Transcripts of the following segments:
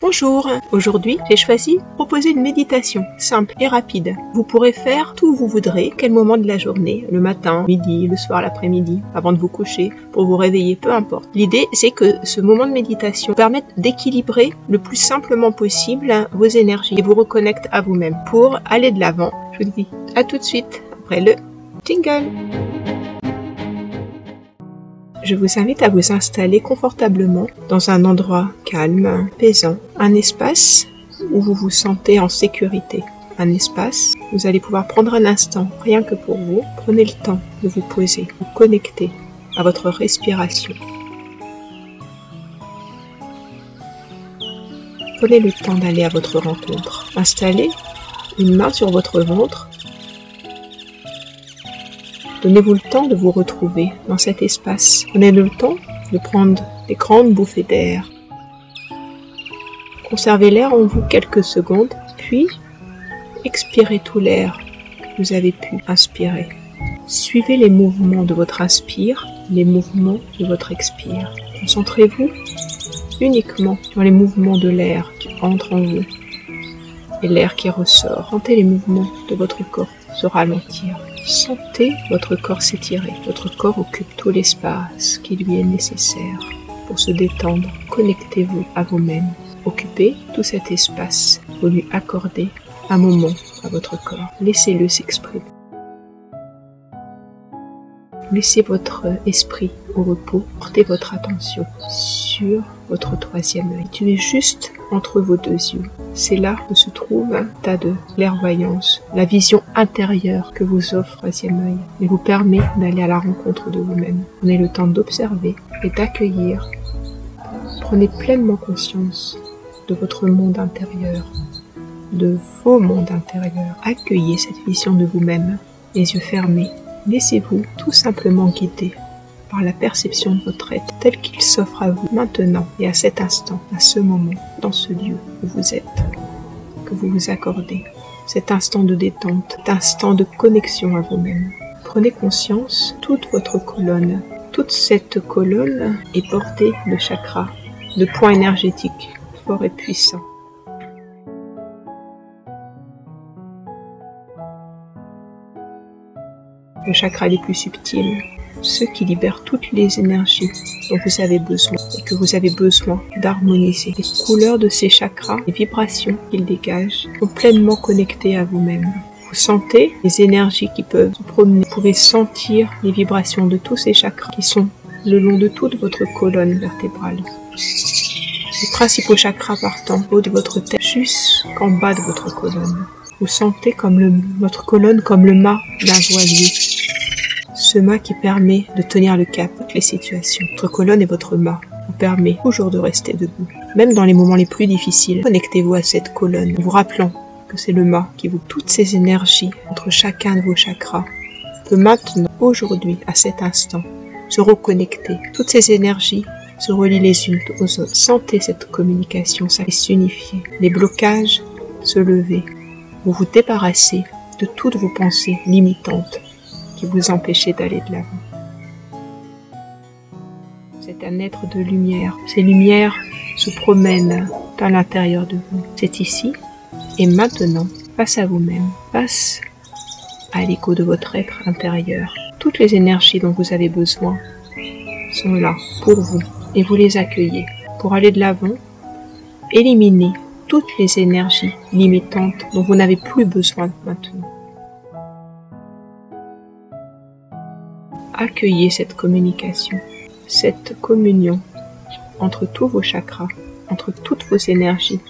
Bonjour, aujourd'hui j'ai choisi de proposer une méditation simple et rapide. Vous pourrez faire tout où vous voudrez, quel moment de la journée, le matin, midi, le soir, l'après-midi, avant de vous coucher, pour vous réveiller, peu importe. L'idée c'est que ce moment de méditation permette d'équilibrer le plus simplement possible vos énergies et vous reconnecte à vous-même. Pour aller de l'avant, je vous dis à tout de suite après le jingle. Je vous invite à vous installer confortablement dans un endroit calme, apaisant, un espace où vous vous sentez en sécurité. Un espace où vous allez pouvoir prendre un instant, rien que pour vous. Prenez le temps de vous poser, vous connecter à votre respiration. Prenez le temps d'aller à votre rencontre. Installez une main sur votre ventre. Donnez-vous le temps de vous retrouver dans cet espace. Prenez le temps de prendre des grandes bouffées d'air. Conservez l'air en vous quelques secondes, puis expirez tout l'air que vous avez pu inspirer. Suivez les mouvements de votre inspire, les mouvements de votre expire. Concentrez-vous uniquement sur les mouvements de l'air qui entre en vous et l'air qui ressort. Sentez les mouvements de votre corps se ralentir. Sentez votre corps s'étirer. Votre corps occupe tout l'espace qui lui est nécessaire pour se détendre. Connectez-vous à vous-même. Occupez tout cet espace. Vous lui accordez un moment à votre corps. Laissez-le s'exprimer. Laissez votre esprit au repos. Portez votre attention sur votre troisième œil. Tu es juste entre vos deux yeux. C'est là où se trouve un tas de clairvoyance, la vision intérieure que vous offre le troisième œil et vous permet d'aller à la rencontre de vous-même. Prenez le temps d'observer et d'accueillir. Prenez pleinement conscience de votre monde intérieur, de vos mondes intérieurs. Accueillez cette vision de vous-même, les yeux fermés. Laissez-vous tout simplement guider par la perception de votre être tel qu'il s'offre à vous maintenant et à cet instant, à ce moment, dans ce lieu où vous êtes, que vous vous accordez. Cet instant de détente, cet instant de connexion à vous-même. Prenez conscience, toute votre colonne, toute cette colonne est bordée de chakras, de points énergétiques forts et puissants. Le chakra les plus subtils, ceux qui libèrent toutes les énergies dont vous avez besoin et que vous avez besoin d'harmoniser. Les couleurs de ces chakras, les vibrations qu'ils dégagent sont pleinement connectées à vous-même. Vous sentez les énergies qui peuvent se promener. Vous pouvez sentir les vibrations de tous ces chakras qui sont le long de toute votre colonne vertébrale. Les principaux chakras partant au haut de votre tête jusqu'en bas de votre colonne. Vous sentez comme votre colonne comme le mât d'un voilier. Ce mât qui permet de tenir le cap avec les situations. Votre colonne et votre mât vous permet toujours de rester debout. Même dans les moments les plus difficiles, connectez-vous à cette colonne, vous rappelant que c'est le mât qui vous... Toutes ces énergies entre chacun de vos chakras peut maintenant, aujourd'hui, à cet instant, se reconnecter. Toutes ces énergies se relient les unes aux autres. Sentez cette communication, ça s'unifier. Les blocages se lever. Vous vous débarrassez de toutes vos pensées limitantes qui vous empêchaient d'aller de l'avant. C'est un être de lumière. Ces lumières se promènent à l'intérieur de vous. C'est ici et maintenant, face à vous-même, face à l'écho de votre être intérieur. Toutes les énergies dont vous avez besoin sont là pour vous et vous les accueillez. Pour aller de l'avant, éliminez toutes les énergies limitantes dont vous n'avez plus besoin maintenant. Accueillez cette communication, cette communion entre tous vos chakras, entre toutes vos énergies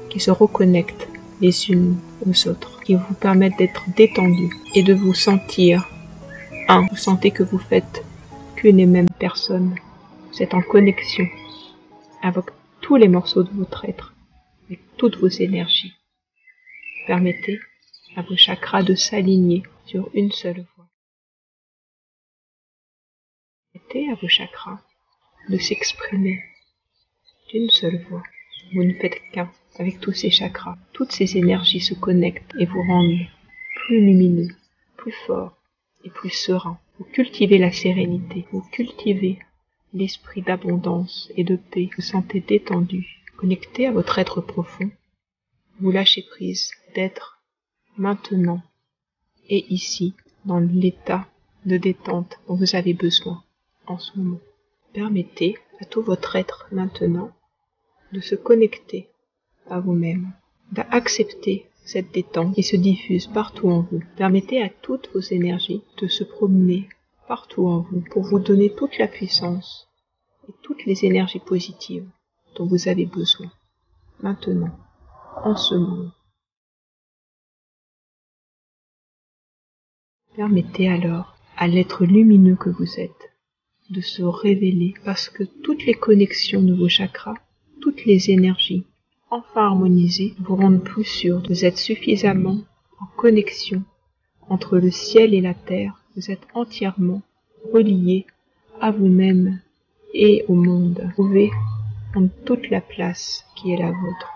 qui se reconnectent les unes aux autres, qui vous permettent d'être détendus et de vous sentir un. Vous sentez que vous faites qu'une et même personne. Vous êtes en connexion avec tous les morceaux de votre être, avec toutes vos énergies. Permettez à vos chakras de s'aligner sur une seule voie. Permettez à vos chakras de s'exprimer d'une seule voix. Vous ne faites qu'un avec tous ces chakras. Toutes ces énergies se connectent et vous rendent plus lumineux, plus fort et plus serein. Vous cultivez la sérénité, vous cultivez l'esprit d'abondance et de paix. Vous sentez détendu, Connecté à votre être profond, vous lâchez prise d'être maintenant et ici, dans l'état de détente dont vous avez besoin en ce moment. Permettez à tout votre être maintenant de se connecter à vous-même, d'accepter cette détente qui se diffuse partout en vous. Permettez à toutes vos énergies de se promener partout en vous pour vous donner toute la puissance et toutes les énergies positives dont vous avez besoin maintenant, en ce moment. Permettez alors à l'être lumineux que vous êtes de se révéler parce que toutes les connexions de vos chakras, toutes les énergies enfin harmonisées vous rendent plus sûr de vous êtes suffisamment en connexion entre le ciel et la terre. Vous êtes entièrement relié à vous-même et au monde. Vous pouvez prendre toute la place qui est la vôtre.